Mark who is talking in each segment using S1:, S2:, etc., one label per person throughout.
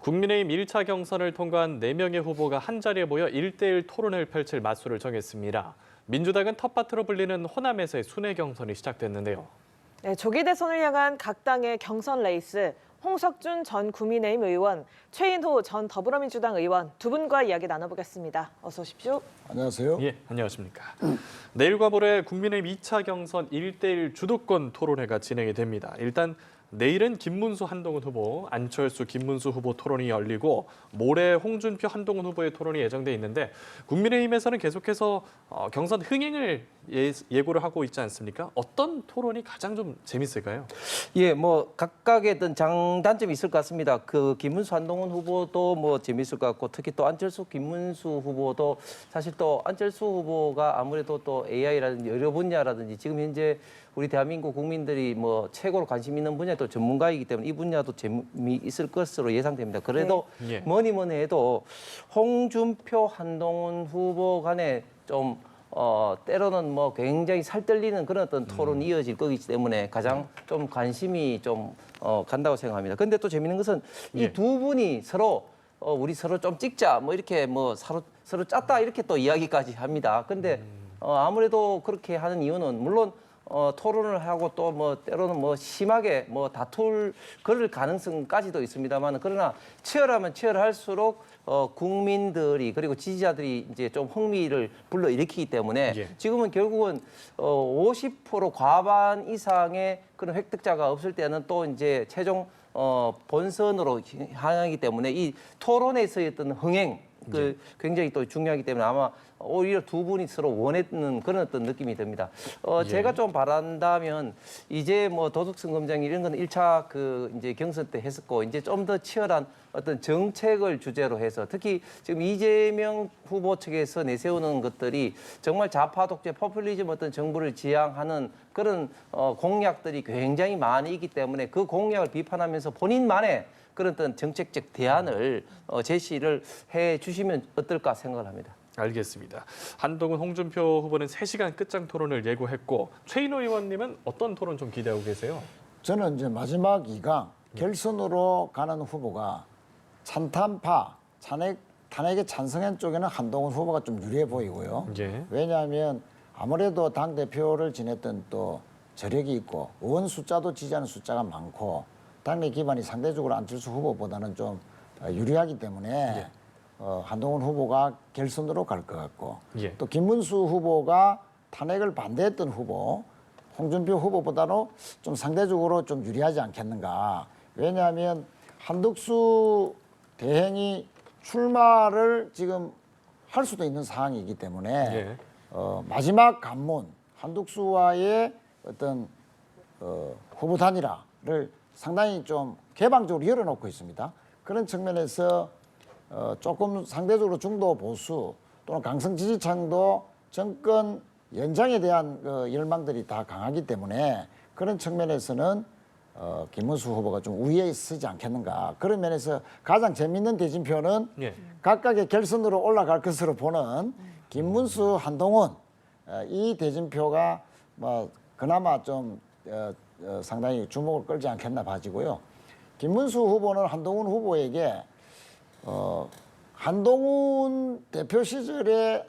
S1: 국민의힘 1차 경선을 통과한 4명의 후보가 한자리에 모여 1대1 토론을 펼칠 맞수를 정했습니다. 민주당은 텃밭으로 불리는 호남에서의 순회 경선이 시작됐는데요.
S2: 네, 조기 대선을 향한 각 당의 경선 레이스, 홍석준 전 국민의힘 의원, 최인호 전 더불어민주당 의원 두 분과 이야기 나눠보겠습니다. 어서 오십시오.
S3: 안녕하세요.
S1: 예, 안녕하십니까. 내일과 모레 국민의힘 2차 경선 1대1 주도권 토론회가 진행이 됩니다. 일단 내일은 김문수 한동훈 후보, 안철수 김문수 후보 토론이 열리고 모레 홍준표 한동훈 후보의 토론이 예정돼 있는데 국민의힘에서는 계속해서 경선 흥행을 예고를 하고 있지 않습니까? 어떤 토론이 가장 좀 재밌을까요?
S4: 예, 뭐 각각의 어떤 장단점이 있을 것 같습니다. 그 김문수 한동훈 후보도 뭐 재밌을 것 같고 특히 또 안철수 김문수 후보도 사실 또 안철수 후보가 아무래도 또 AI라든지 여러 분야라든지 지금 현재 우리 대한민국 국민들이 뭐 최고로 관심 있는 분야의 또 전문가이기 때문에 이 분야도 재미있을 것으로 예상됩니다. 그래도
S1: 네.
S4: 뭐니 해도 홍준표 한동훈 후보 간에 좀 때로는 뭐 굉장히 살떨리는 그런 어떤 토론이 이어질 거기 때문에 가장 좀 관심이 좀 간다고 생각합니다. 근데 또 재밌는 것은 이 두 분이 서로 우리 서로 좀 찍자 뭐 이렇게 뭐 서로 짰다 이렇게 또 이야기까지 합니다. 근데 아무래도 그렇게 하는 이유는 물론 토론을 하고 또 뭐 때로는 뭐 심하게 뭐 다툴 그럴 가능성까지도 있습니다만 그러나 치열하면 치열할수록 국민들이 그리고 지지자들이 이제 좀 흥미를 불러일으키기 때문에 지금은 결국은 50% 과반 이상의 그런 획득자가 없을 때는 또 이제 최종 본선으로 향하기 때문에 이 토론에서의 어떤 흥행 굉장히 또 중요하기 때문에 아마 오히려 두 분이 서로 원했는 그런 어떤 느낌이 듭니다. 제가 좀 바란다면 이제 뭐 도덕성 검증 이런 건 1차 그 이제 경선 때 했었고 이제 좀 더 치열한 어떤 정책을 주제로 해서 특히 지금 이재명 후보 측에서 내세우는 것들이 정말 좌파 독재 포퓰리즘 어떤 정부를 지향하는 그런 공약들이 굉장히 많이 있기 때문에 그 공약을 비판하면서 본인만의 그런 어떤 정책적 대안을 제시를 해 주시면 어떨까 생각을 합니다.
S1: 알겠습니다. 한동훈, 홍준표 후보는 3시간 끝장 토론을 예고했고 최인호 의원님은 어떤 토론 좀 기대하고 계세요?
S3: 저는 이제 마지막 2강 결선으로 가는 후보가 찬탄파, 탄핵에 찬성한 쪽에는 한동훈 후보가 좀 유리해 보이고요. 왜냐하면 아무래도 당대표를 지냈던 또 저력이 있고 의원 숫자도 지지하는 숫자가 많고 당내 기반이 상대적으로 안철수 후보보다는 좀 유리하기 때문에 한동훈 후보가 결선으로 갈 것 같고 또 김문수 후보가 탄핵을 반대했던 후보 홍준표 후보보다는 좀 상대적으로 좀 유리하지 않겠는가. 왜냐하면 한덕수 대행이 출마를 지금 할 수도 있는 상황이기 때문에 마지막 관문 한덕수와의 어떤 후보 단일화를 상당히 좀 개방적으로 열어놓고 있습니다. 그런 측면에서 조금 상대적으로 중도 보수 또는 강성 지지층도 정권 연장에 대한 열망들이 다 강하기 때문에 그런 측면에서는 김문수 후보가 좀 우위에 서지 않겠는가. 그런 면에서 가장 재미있는 대진표는 각각의 결선으로 올라갈 것으로 보는 김문수, 한동훈 이 대진표가 뭐 그나마 좀 상당히 주목을 끌지 않겠나 봐지고요. 김문수 후보는 한동훈 후보에게 한동훈 대표 시절에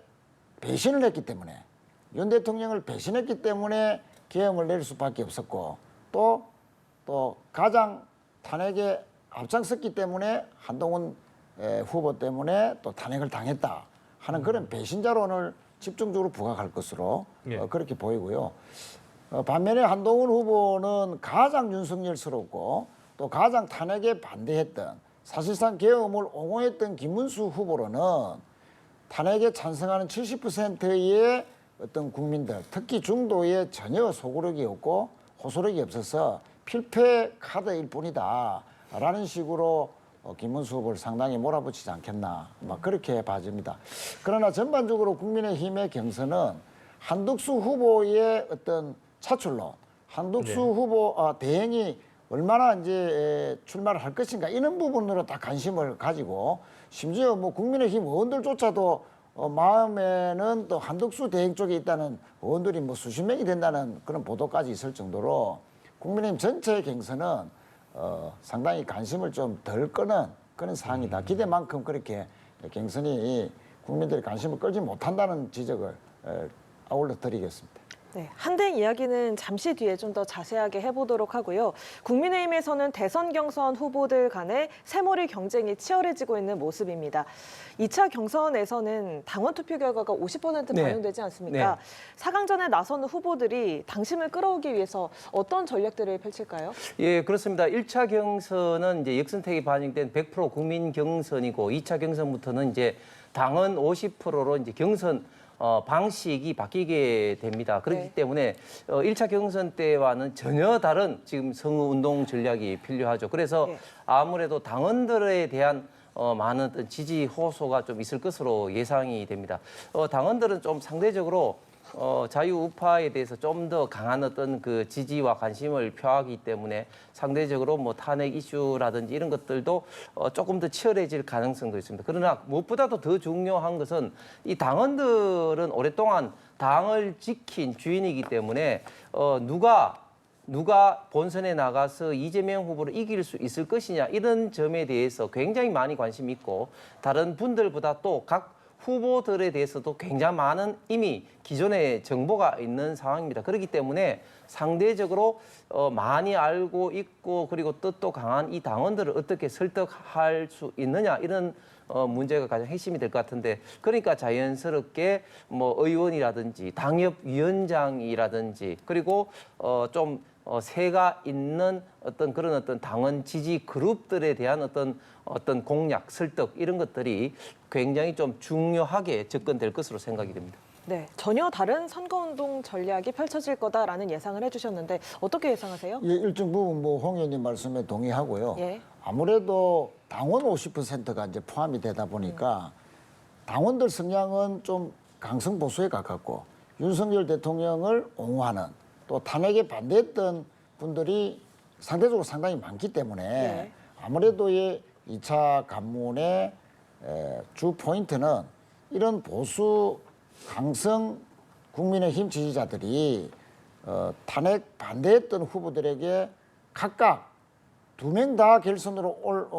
S3: 배신을 했기 때문에 윤 대통령을 배신했기 때문에 계엄을 내릴 수밖에 없었고 또 가장 탄핵에 앞장섰기 때문에 한동훈 후보 때문에 또 탄핵을 당했다 하는 그런 배신자론을 집중적으로 부각할 것으로 그렇게 보이고요. 반면에 한동훈 후보는 가장 윤석열스럽고 또 가장 탄핵에 반대했던 사실상 계엄을 옹호했던 김문수 후보로는 탄핵에 찬성하는 70%의 어떤 국민들, 특히 중도에 전혀 소구력이 없고 호소력이 없어서 필패 카드일 뿐이다 라는 식으로 김문수 후보를 상당히 몰아붙이지 않겠나 막 그렇게 봐집니다. 그러나 전반적으로 국민의힘의 경선은 한덕수 후보의 어떤 차출로 한덕수 후보 대행이 얼마나 이제 출마를 할 것인가 이런 부분으로 다 관심을 가지고 심지어 뭐 국민의힘 의원들조차도 마음에는 또 한덕수 대행 쪽에 있다는 의원들이 뭐 수십 명이 된다는 그런 보도까지 있을 정도로 국민의힘 전체 경선은 상당히 관심을 좀 덜 끄는 그런 사항이다. 기대만큼 그렇게 경선이 국민들의 관심을 끌지 못한다는 지적을 아울러 드리겠습니다.
S2: 네, 한등 이야기는 잠시 뒤에 좀 더 자세하게 해보도록 하고요. 국민의힘에서는 대선 경선 후보들 간의 새몰이 경쟁이 치열해지고 있는 모습입니다. 2차 경선에서는 당원 투표 결과가 50%
S4: 네.
S2: 반영되지 않습니까?
S4: 네.
S2: 4강전에 나서는 후보들이 당심을 끌어오기 위해서 어떤 전략들을 펼칠까요?
S4: 예, 그렇습니다. 1차 경선은 이제 역선택이 반영된 100% 국민 경선이고 2차 경선부터는 이제 당원 50%로 이제 경선 방식이 바뀌게 됩니다. 그렇기
S2: 네.
S4: 때문에 1차 경선 때와는 전혀 다른 지금 선거운동 전략이 필요하죠. 그래서
S2: 네.
S4: 아무래도 당원들에 대한 많은 어떤 지지 호소가 좀 있을 것으로 예상이 됩니다. 당원들은 좀 상대적으로 자유우파에 대해서 좀 더 강한 어떤 그 지지와 관심을 표하기 때문에 상대적으로 뭐 탄핵 이슈라든지 이런 것들도 조금 더 치열해질 가능성도 있습니다. 그러나 무엇보다도 더 중요한 것은 이 당원들은 오랫동안 당을 지킨 주인이기 때문에 누가 본선에 나가서 이재명 후보를 이길 수 있을 것이냐 이런 점에 대해서 굉장히 많이 관심이 있고 다른 분들보다 또 각 후보들에 대해서도 굉장히 많은 이미 기존에 정보가 있는 상황입니다. 그렇기 때문에 상대적으로 많이 알고 있고 그리고 뜻도 강한 이 당원들을 어떻게 설득할 수 있느냐 이런 문제가 가장 핵심이 될 것 같은데 그러니까 자연스럽게 뭐 의원이라든지 당협위원장이라든지 그리고 좀 세가 있는 그런 어떤 당원 지지 그룹들에 대한 어떤 공약, 설득 이런 것들이 굉장히 좀 중요하게 접근될 것으로 생각이 됩니다.
S2: 네, 전혀 다른 선거운동 전략이 펼쳐질 거다라는 예상을 해주셨는데 어떻게 예상하세요?
S3: 예, 일정 부분 뭐 홍 의원님 말씀에 동의하고요.
S2: 예.
S3: 아무래도 당원 50%가 이제 포함이 되다 보니까 당원들 성향은 좀 강성 보수에 가깝고 윤석열 대통령을 옹호하는 또 탄핵에 반대했던 분들이 상대적으로 상당히 많기 때문에
S2: 네.
S3: 아무래도 이 2차 간문의 주 포인트는 이런 보수 강성 국민의힘 지지자들이 탄핵 반대했던 후보들에게 각각 2명 다 결선으로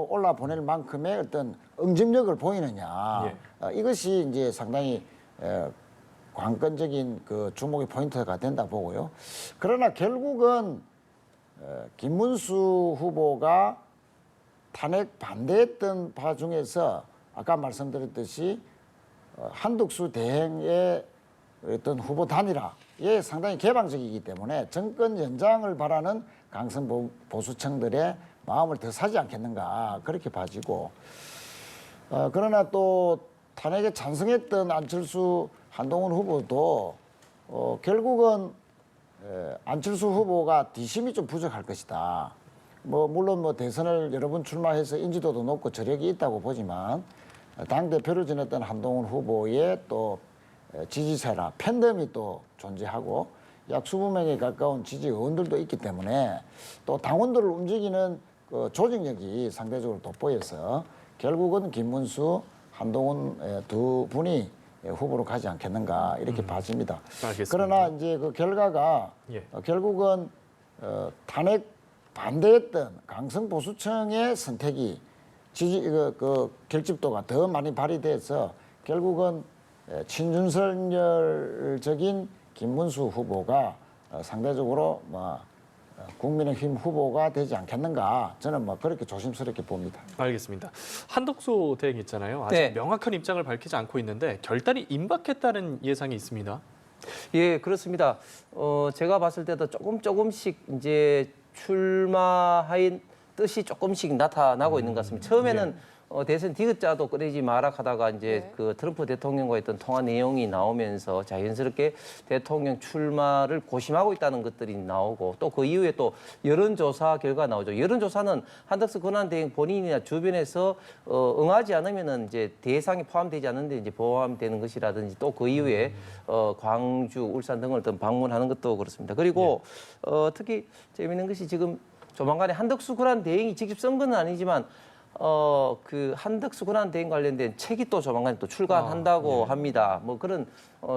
S3: 올라 보낼 만큼의 어떤 응집력을 보이느냐. 이것이 이제 상당히 관건적인 그 주목의 포인트가 된다 보고요. 그러나 결국은 김문수 후보가 탄핵 반대했던 바 중에서 아까 말씀드렸듯이 한덕수 대행의 어떤 후보 단일화에 상당히 개방적이기 때문에 정권 연장을 바라는 강성 보수층들의 마음을 더 사지 않겠는가 그렇게 봐지고 그러나 또 탄핵에 찬성했던 안철수 한동훈 후보도 결국은 안철수 후보가 뒷심이 좀 부족할 것이다. 뭐 물론 뭐 대선을 여러 번 출마해서 인지도도 높고 저력이 있다고 보지만 당 대표를 지냈던 한동훈 후보의 또 지지세라 팬덤이 또 존재하고 약 20명에 가까운 지지 의원들도 있기 때문에 또 당원들을 움직이는 그 조직력이 상대적으로 돋보여서 결국은 김문수, 한동훈 두 분이 후보로 가지 않겠는가 이렇게 봐집니다.
S1: 알겠습니다.
S3: 그러나 이제 그 결과가
S1: 예.
S3: 결국은 탄핵 반대했던 강성 보수층의 선택이 그 결집도가 더 많이 발휘돼서 결국은 친윤석열적인 김문수 후보가 상대적으로 국민의힘 후보가 되지 않겠는가 저는 그렇게 조심스럽게 봅니다.
S1: 알겠습니다. 한덕수 대행 있잖아요. 아직
S4: 네.
S1: 명확한 입장을 밝히지 않고 있는데 결단이 임박했다는 예상이 있습니다.
S4: 예, 그렇습니다. 제가 봤을 때도 조금씩 이제 출마할 뜻이 조금씩 나타나고 있는 것 같습니다. 처음에는 대선 디귿자도 끓이지 마라 하다가 이제
S2: 네.
S4: 그 트럼프 대통령과 했던 통화 내용이 나오면서 자연스럽게 대통령 출마를 고심하고 있다는 것들이 나오고 또 그 이후에 또 여론조사 결과 나오죠. 여론조사는 한덕수 권한대행 본인이나 주변에서 응하지 않으면은 이제 대상이 포함되지 않는데 이제 포함되는 것이라든지 또 그 이후에 광주, 울산 등을 어떤 방문하는 것도 그렇습니다. 그리고 특히 재미있는 것이 지금 조만간에 한덕수 권한대행이 직접 쓴 건 아니지만 그 한덕수 권한대행 관련된 책이 또 조만간 또 출간한다고 합니다. 뭐 그런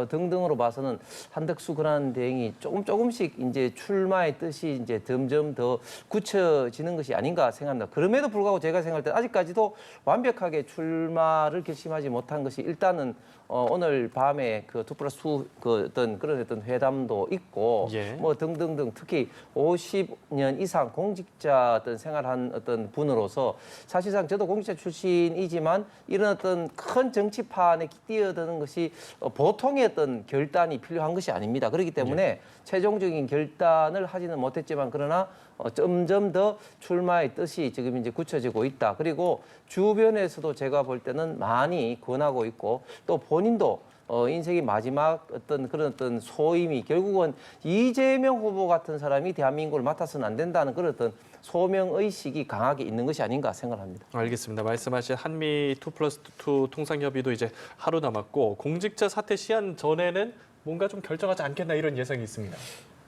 S4: 등등으로 봐서는 한덕수 권한대행이 조금씩 이제 출마의 뜻이 이제 점점 더 굳혀지는 것이 아닌가 생각합니다. 그럼에도 불구하고 제가 생각할 때 아직까지도 완벽하게 출마를 결심하지 못한 것이 일단은 오늘 밤에 그 2+2 그 어떤 회담도 있고
S1: 예.
S4: 뭐 등등등 특히 50년 이상 공직자 어떤 생활한 어떤 분으로서 사실상 저도 공직자 출신이지만 이런 어떤 큰 정치판에 뛰어드는 것이 보통의 어떤 결단이 필요한 것이 아닙니다. 그렇기 때문에 최종적인 결단을 하지는 못했지만 그러나 점점 더 출마의 뜻이 지금 이제 굳혀지고 있다. 그리고 주변에서도 제가 볼 때는 많이 권하고 있고 또 본인도 인생의 마지막 그런 소임이 결국은 이재명 후보 같은 사람이 대한민국을 맡아서는 안 된다는 그런 소명 의식이 강하게 있는 것이 아닌가 생각합니다.
S1: 알겠습니다. 말씀하신 한미 2+2 통상협의도 이제 하루 남았고 공직자 사퇴 시한 전에는 뭔가 좀 결정하지 않겠나 이런 예상이 있습니다.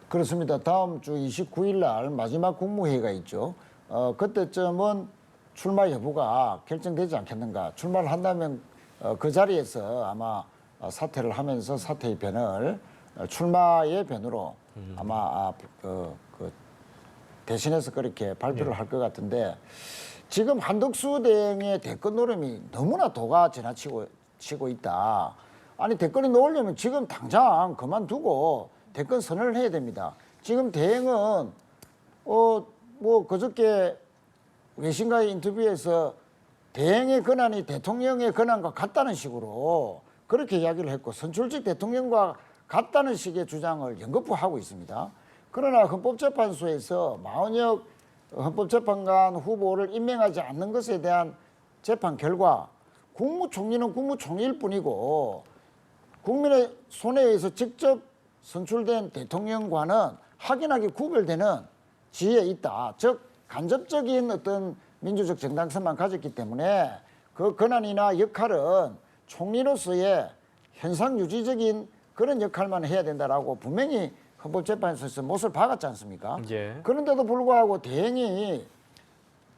S3: 그렇습니다. 다음 주 29일 날 마지막 국무회의가 있죠. 그때쯤은 출마 여부가 결정되지 않겠는가. 출마를 한다면 그 자리에서 아마 사퇴를 하면서 사퇴의 변을 출마의 변으로 아마 대신해서 그렇게 발표를 할 것 같은데 지금 한덕수 대행의 대권 노름이 너무나 도가 지나치고 있다. 아니 대권이 놓으려면 지금 당장 그만두고 대권 선언을 해야 됩니다. 지금 대행은 뭐 그저께 외신과의 인터뷰에서 대행의 권한이 대통령의 권한과 같다는 식으로 그렇게 이야기를 했고 선출직 대통령과 같다는 식의 주장을 연거푸하고 있습니다. 그러나 헌법재판소에서 마은혁 헌법재판관 후보를 임명하지 않는 것에 대한 재판 결과 국무총리는 국무총리일 뿐이고 국민의 손에 의해서 직접 선출된 대통령과는 확연하게 구별되는 지위에 있다. 즉 간접적인 어떤 민주적 정당성만 가졌기 때문에 그 권한이나 역할은 총리로서의 현상 유지적인 그런 역할만 해야 된다라고 분명히 헌법재판소에서 못을 박았지 않습니까?
S1: 예.
S3: 그런데도 불구하고 대행이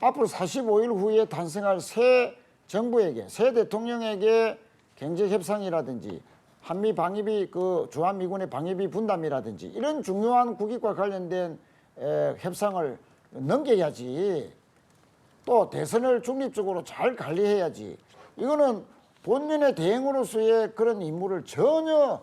S3: 앞으로 45일 후에 탄생할 새 정부에게, 새 대통령에게 경제협상이라든지 한미 방위비 주한미군의 방위비 분담이라든지 이런 중요한 국익과 관련된 협상을 넘겨야지 또 대선을 중립적으로 잘 관리해야지 이거는 본인의 대행으로서의 그런 임무를 전혀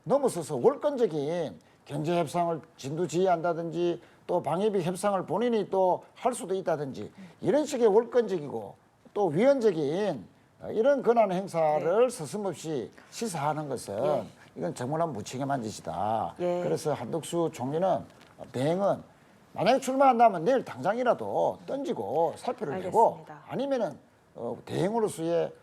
S3: 넘어서서 월권적인 경제협상을 진두지휘한다든지 또 방위비 협상을 본인이 또 할 수도 있다든지 이런 식의 월권적이고 또 위헌적인 이런 권한 행사를 서슴없이 시사하는 것은 이건 정말 무책임한 짓이다. 그래서 한덕수 총리는 대행은 만약에 출마한다면 내일 당장이라도 던지고 사표를 내고 아니면은 대행으로서의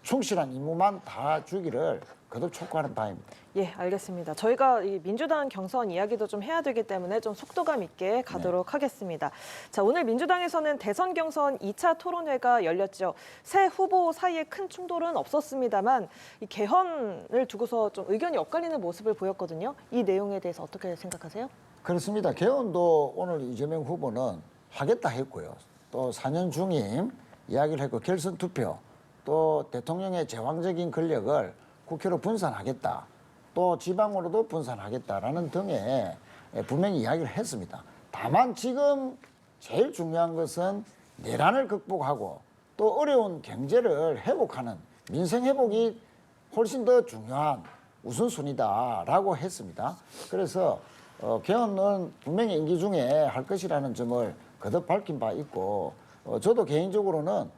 S3: 충실한 임무만 다 주기를 거듭 촉구하는 바입니다.
S2: 예, 알겠습니다. 저희가 이 민주당 경선 이야기도 좀 해야 되기 때문에 좀 속도감 있게 가도록 하겠습니다. 자, 오늘 민주당에서는 대선 경선 2차 토론회가 열렸죠. 새 후보 사이에 큰 충돌은 없었습니다만 이 개헌을 두고서 좀 의견이 엇갈리는 모습을 보였거든요. 이 내용에 대해서 어떻게 생각하세요?
S3: 그렇습니다. 개헌도 오늘 이재명 후보는 하겠다 했고요. 또 4년 중임 이야기를 했고 결선 투표 또 대통령의 제왕적인 권력을 국회로 분산하겠다. 또 지방으로도 분산하겠다라는 등의 분명히 이야기를 했습니다. 다만 지금 제일 중요한 것은 내란을 극복하고 또 어려운 경제를 회복하는 민생 회복이 훨씬 더 중요한 우선순위다라고 했습니다. 그래서 개헌은 분명히 임기 중에 할 것이라는 점을 거듭 밝힌 바 있고 저도 개인적으로는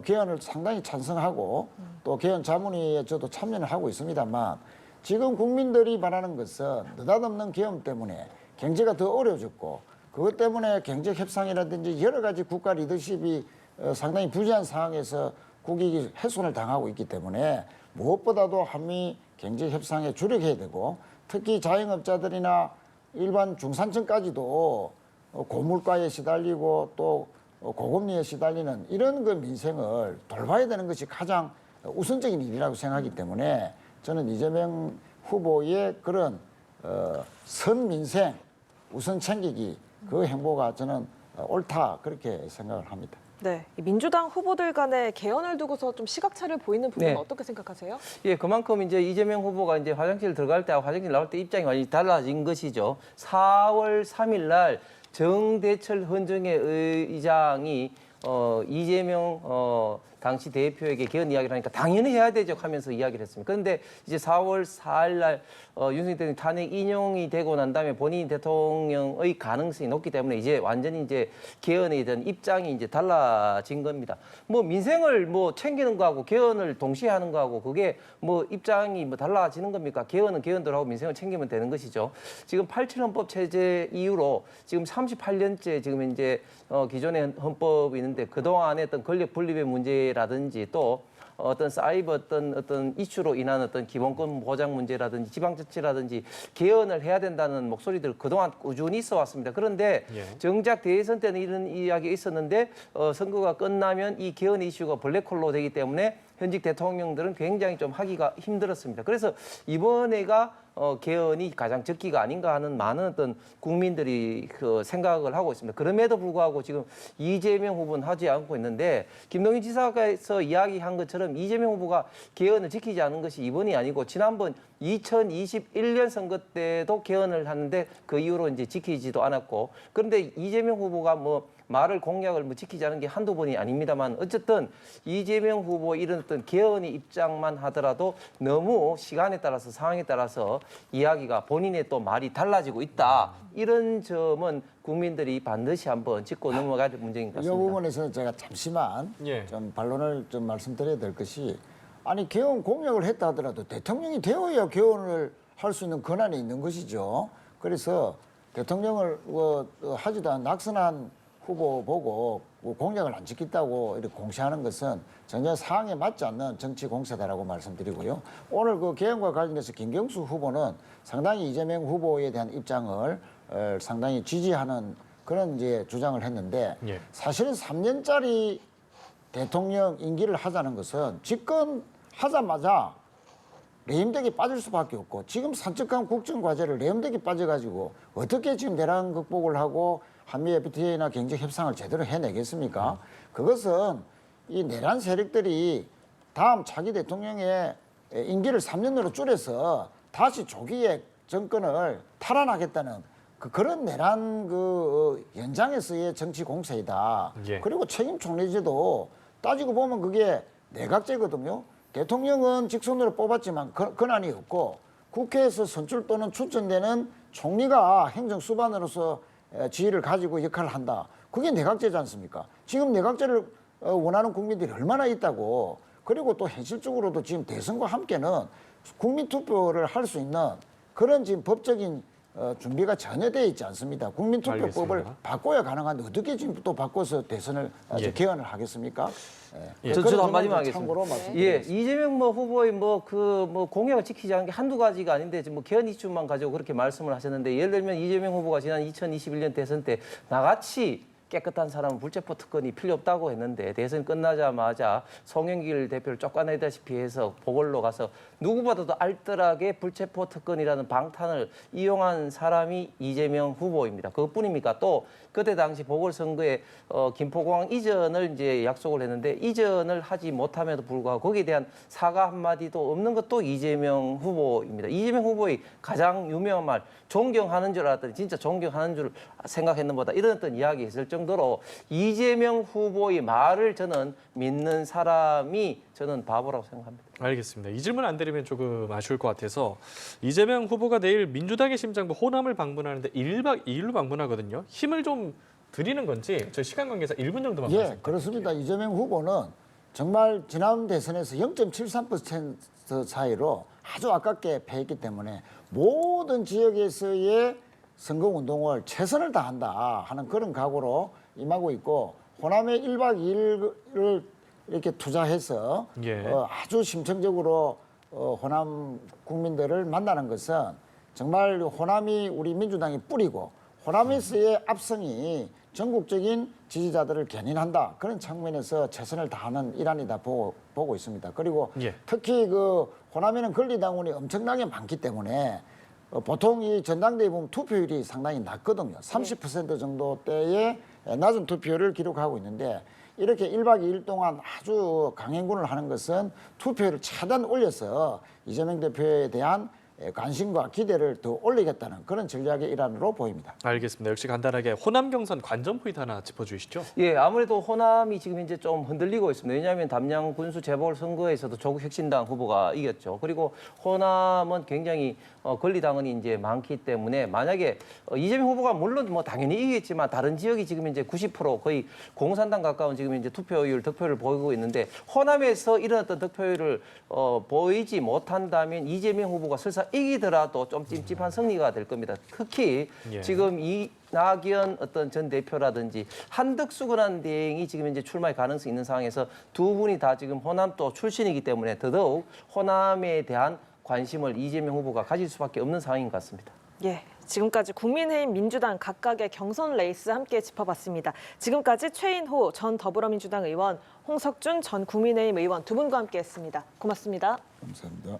S3: 개헌을 상당히 찬성하고 또 개헌 자문위에 저도 참여를 하고 있습니다만 지금 국민들이 바라는 것은 느닷없는 개헌 때문에 경제가 더 어려워졌고 그것 때문에 경제 협상이라든지 여러 가지 국가 리더십이 상당히 부재한 상황에서 국익이 훼손을 당하고 있기 때문에 무엇보다도 한미 경제 협상에 주력해야 되고 특히 자영업자들이나 일반 중산층까지도 고물가에 시달리고 또 고금리에 시달리는 이런 그 민생을 돌봐야 되는 것이 가장 우선적인 일이라고 생각하기 때문에 저는 이재명 후보의 그런 선민생 우선 챙기기 그 행보가 저는 옳다 그렇게 생각을 합니다.
S2: 네, 이 민주당 후보들 간의 개헌을 두고서 좀 시각차를 보이는 부분은
S4: 네.
S2: 어떻게 생각하세요?
S4: 예, 그만큼 이제 이재명 후보가 이제 화장실 들어갈 때하고 화장실 나올 때 입장이 완전히 달라진 것이죠. 4월 3일 날 정대철 헌정회 의장이 이재명 당시 대표에게 개헌 이야기를 하니까 당연히 해야 되죠 하면서 이야기를 했습니다. 그런데 이제 4월 4일 날 윤석열 대통령 탄핵 인용이 되고 난 다음에 본인이 대통령의 가능성이 높기 때문에 이제 완전히 이제 개헌에 대한 입장이 이제 달라진 겁니다. 뭐 민생을 뭐 챙기는 거하고 개헌을 동시에 하는 거하고 그게 뭐 입장이 뭐 달라지는 겁니까? 개헌은 개헌대로 하고 민생을 챙기면 되는 것이죠. 지금 87 헌법 체제 이후로 지금 38년째 지금 이제 기존의 헌법이 있는데 그동안에 어떤 권력 분립의 문제라든지 또 어떤 사이버 어떤 이슈로 인한 어떤 기본권 보장 문제라든지 지방자치라든지 개헌을 해야 된다는 목소리들 그동안 꾸준히 있어 왔습니다. 그런데 정작 대선 때는 이런 이야기가 있었는데 선거가 끝나면 이 개헌 이슈가 블랙홀로 되기 때문에 현직 대통령들은 굉장히 좀 하기가 힘들었습니다. 그래서 이번에가 개헌이 가장 적기가 아닌가 하는 많은 어떤 국민들이 그 생각을 하고 있습니다. 그럼에도 불구하고 지금 이재명 후보는 하지 않고 있는데 김동연 지사가서 이야기한 것처럼 이재명 후보가 개헌을 지키지 않은 것이 이번이 아니고 지난번 2021년 선거 때도 개헌을 하는데 그 이후로 이제 지키지도 않았고 그런데 이재명 후보가 뭐 말을 공약을 뭐 지키지 않은 게 한두 번이 아닙니다만 어쨌든 이재명 후보 이런 어떤 개헌의 입장만 하더라도 너무 시간에 따라서 상황에 따라서 이야기가 본인의 또 말이 달라지고 있다. 이런 점은 국민들이 반드시 한번 짚고 넘어가야 될 문제인 것
S3: 이
S4: 같습니다.
S3: 부분에서 제가 잠시만
S1: 예.
S3: 좀 반론을 좀 말씀드려야 될 것이 아니 개헌 공약을 했다 하더라도 대통령이 되어야 개헌을 할 수 있는 권한이 있는 것이죠. 그래서 대통령을 하지도 않은 낙선한 후보 보고 공약을 안 지켰다고 이렇게 공시하는 것은 전혀 사항에 맞지 않는 정치 공세다라고 말씀드리고요. 오늘 그 개헌과 관련해서 김경수 후보는 상당히 이재명 후보에 대한 입장을 상당히 지지하는 그런 이제 주장을 했는데
S1: 예.
S3: 사실은 3년짜리 대통령 임기를 하자는 것은 집권하자마자 레임덕에 빠질 수밖에 없고 지금 산적한 국정과제를 레임덕에 빠져가지고 어떻게 지금 내란 극복을 하고 한미 FTA나 경제 협상을 제대로 해내겠습니까? 그것은 이 내란 세력들이 다음 차기 대통령의 임기를 3년으로 줄여서 다시 조기에 정권을 탈환하겠다는 그런 내란 연장에서의 정치 공세이다.
S1: 예.
S3: 그리고 책임 총리제도 따지고 보면 그게 내각제거든요. 대통령은 직선으로 뽑았지만 권한이 없고 국회에서 선출 또는 추천되는 총리가 행정수반으로서 지위를 가지고 역할을 한다. 그게 내각제지 않습니까? 지금 내각제를 원하는 국민들이 얼마나 있다고. 그리고 또 현실적으로도 지금 대선과 함께는 국민투표를 할 수 있는 그런 지금 법적인 준비가 전혀 되어 있지 않습니다. 국민투표법을
S1: 알겠습니다.
S3: 바꿔야 가능한데 어떻게 지금 또 바꿔서 대선을
S1: 예.
S3: 개헌을 하겠습니까?
S1: 예.
S4: 저도 한마디만 하겠습니다.
S3: 참고로
S4: 예,
S3: 말씀드리겠습니다.
S4: 이재명 후보의 공약을 지키지 않은 게 한두 가지가 아닌데 지금 개헌 이슈만 가지고 그렇게 말씀을 하셨는데 예를 들면 이재명 후보가 지난 2021년 대선 때 나같이 깨끗한 사람은 불체포 특권이 필요 없다고 했는데 대선 끝나자마자 송영길 대표를 쫓아내다시피 해서 보궐로 가서 누구보다도 알뜰하게 불체포 특권이라는 방탄을 이용한 사람이 이재명 후보입니다. 그것뿐입니까? 또 그때 당시 보궐선거에 김포공항 이전을 이제 약속을 했는데 이전을 하지 못함에도 불구하고 거기에 대한 사과 한마디도 없는 것도 이재명 후보입니다. 이재명 후보의 가장 유명한 말 존경하는 줄 알았더니 진짜 존경하는 줄 생각했는 보다 이런 어떤 이야기 있을 정도로 이재명 후보의 말을 저는 믿는 사람이 저는 바보라고 생각합니다.
S1: 알겠습니다. 이 질문 안 드리면 조금 아쉬울 것 같아서 이재명 후보가 내일 민주당의 심장부 호남을 방문하는데 1박 2일로 방문하거든요. 힘을 좀 드리는 건지 저희 시간 관계상 1분 정도만
S3: 예,
S1: 말씀드릴게요.
S3: 그렇습니다. 이재명 후보는 정말 지난 대선에서 0.73% 차이로 아주 아깝게 패했기 때문에 모든 지역에서의 선거운동을 최선을 다한다 하는 그런 각오로 임하고 있고 호남에 1박 2일을 이렇게 투자해서
S1: 예.
S3: 아주 심층적으로 호남 국민들을 만나는 것은 정말 호남이 우리 민주당이 뿌리고 호남에서의 압승이 전국적인 지지자들을 견인한다. 그런 측면에서 최선을 다하는 일환이다 보고 있습니다. 그리고
S1: 예.
S3: 특히 그 호남에는 권리당원이 엄청나게 많기 때문에 보통 이 전당대회 보면 투표율이 상당히 낮거든요. 30% 정도대의 낮은 투표율을 기록하고 있는데 이렇게 1박 2일 동안 아주 강행군을 하는 것은 투표율을 최대한 올려서 이재명 대표에 대한 관심과 기대를 더 올리겠다는 그런 전략의 일환으로 보입니다.
S1: 알겠습니다. 역시 간단하게 호남 경선 관전 포인트 하나 짚어주시죠.
S4: 예, 아무래도 호남이 지금 이제 좀 흔들리고 있습니다. 왜냐하면 담양 군수 재보궐 선거에서도 조국 혁신당 후보가 이겼죠. 그리고 호남은 굉장히 권리당원이 이제 많기 때문에 만약에 이재명 후보가 물론 뭐 당연히 이기겠지만 다른 지역이 지금 이제 90% 거의 공산당 가까운 지금 이제 투표율, 득표율을 보이고 있는데 호남에서 이런 어떤 득표율을 보이지 못한다면 이재명 후보가 설사 이기더라도 좀 찝찝한 승리가 될 겁니다. 특히
S1: 예.
S4: 지금 이낙연 어떤 전 대표라든지 한덕수근한 대행이 지금 이제 출마할 가능성이 있는 상황에서 두 분이 다 지금 호남 또 출신이기 때문에 더더욱 호남에 대한 관심을 이재명 후보가 가질 수밖에 없는 상황인 것 같습니다.
S2: 예, 지금까지 국민의힘, 민주당 각각의 경선 레이스 함께 짚어봤습니다. 지금까지 최인호 전 더불어민주당 의원, 홍석준 전 국민의힘 의원 두 분과 함께했습니다. 고맙습니다.
S3: 감사합니다.